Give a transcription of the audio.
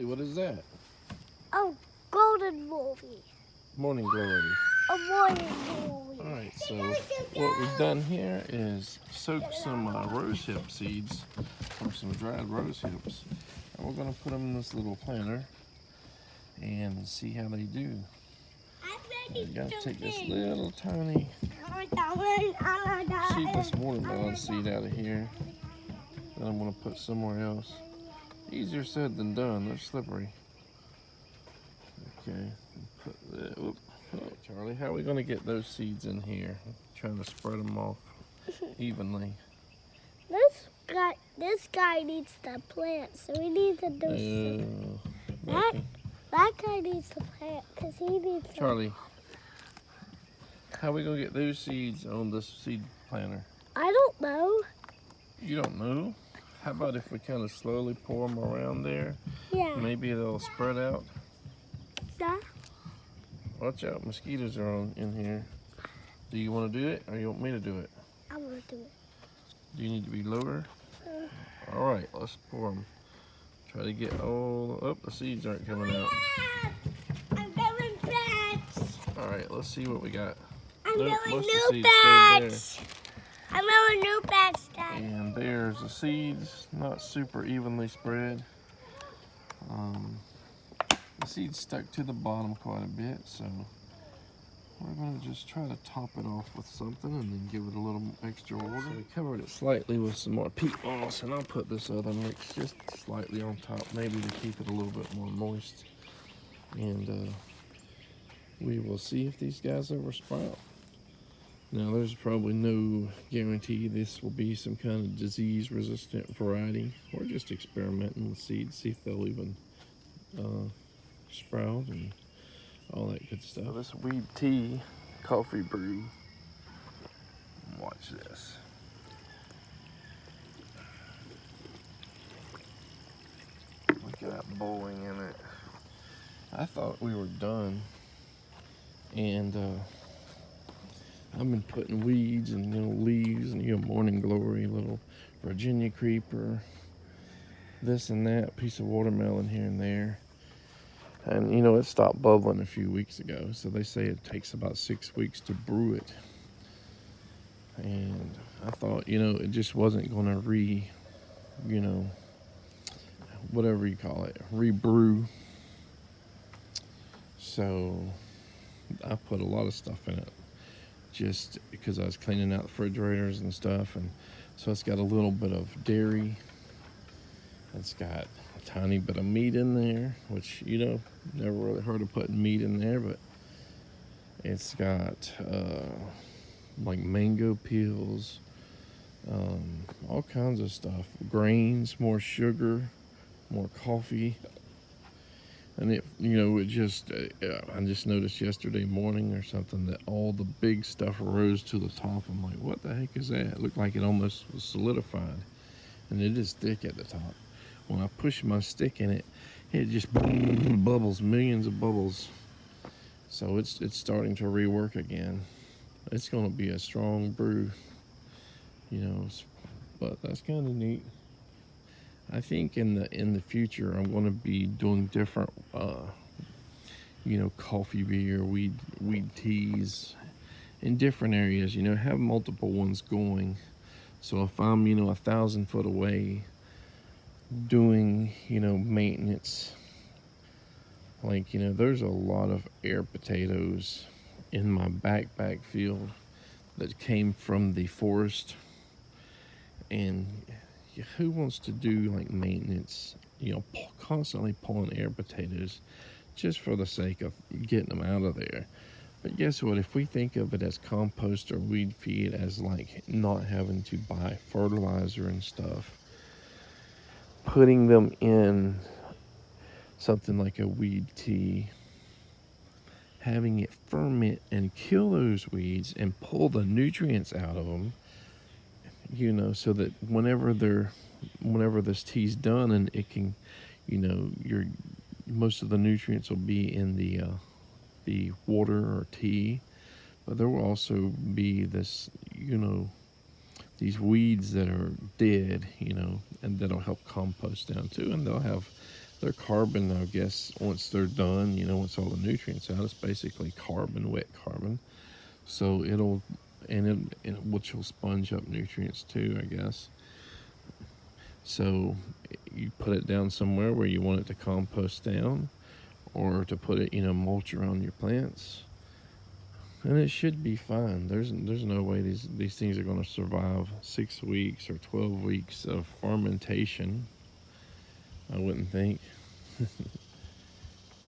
What is that? A golden movie. Morning glory. A morning movie. Alright, so what we've done here is soak some rose hip seeds or some dried rose hips. And we're going to put them in this little planter and see how they do. You got to take this little tiny seedless watermelon seed out of here that I'm going to put somewhere else. Easier said than done. They're slippery. Okay, put that. Oh, Charlie, how are we going to get those seeds in here? Trying to spread them off evenly. This guy needs the plant, so we need to do that guy needs the plant because he needs. Charlie, how are we going to get those seeds on this seed planter? I don't know. You don't know? How about if we kind of slowly pour them around there? Yeah. Maybe they'll spread out. Yeah. Watch out, mosquitoes are in here. Do you want to do it or you want me to do it? I want to do it. Do you need to be lower? All right, let's pour them. Try to get all, oh, the seeds aren't coming out. I'm going back. All right, let's see what we got. I'm Nope, going most of the new seeds stayed there. bags. I'm going new bags, Dad. And there's the seeds, not super evenly spread. The seeds stuck to the bottom quite a bit, so we're going to just try to top it off with something and then give it a little extra water. We covered it slightly with some more peat moss, and I'll put this other mix just slightly on top, maybe to keep it a little bit more moist. And we will see if these guys ever sprout. Now, there's probably no guarantee this will be some kind of disease-resistant variety. We're just experimenting with seeds, see if they'll even sprout and all that good stuff. So this weed tea coffee brew. Watch this. Look at that boiling in it. I thought we were done, and I've been putting weeds and leaves and morning glory, little Virginia creeper, this and that, piece of watermelon here and there. And it stopped bubbling a few weeks ago, so they say it takes about 6 weeks to brew it. And I thought, it just wasn't going to whatever you call it, re-brew. So I put a lot of stuff in it, just because I was cleaning out the refrigerators and stuff. And so it's got a little bit of dairy. It's got a tiny bit of meat in there, which, never really heard of putting meat in there, but it's got like mango peels, all kinds of stuff, grains, more sugar, more coffee. And it just, I just noticed yesterday morning or something that all the big stuff rose to the top. I'm like, what the heck is that? It looked like it almost was solidified, and it is thick at the top. When I push my stick in it, it just bubbles, millions of bubbles. So it's starting to rework again. It's going to be a strong brew, but that's kind of neat. I think in the future I'm going to be doing different, coffee beer, weed teas in different areas. Have multiple ones going. So if I'm 1,000 foot away doing maintenance, like there's a lot of air potatoes in my backpack field that came from the forest, and who wants to do like maintenance, constantly pulling air potatoes just for the sake of getting them out of there? But guess what? If we think of it as compost or weed feed, as like not having to buy fertilizer and stuff, putting them in something like a weed tea, having it ferment and kill those weeds and pull the nutrients out of them, so that whenever this tea's done, and it can, most of the nutrients will be in the water or tea, but there will also be this, these weeds that are dead, and that'll help compost down too, and they'll have Their carbon, I guess, once they're done, once all the nutrients out, it's basically carbon, wet carbon. So which will sponge up nutrients too, I guess. So you put it down somewhere where you want it to compost down, or to put it, mulch around your plants, and it should be fine. There's no way these things are going to survive 6 weeks or 12 weeks of fermentation. I wouldn't think.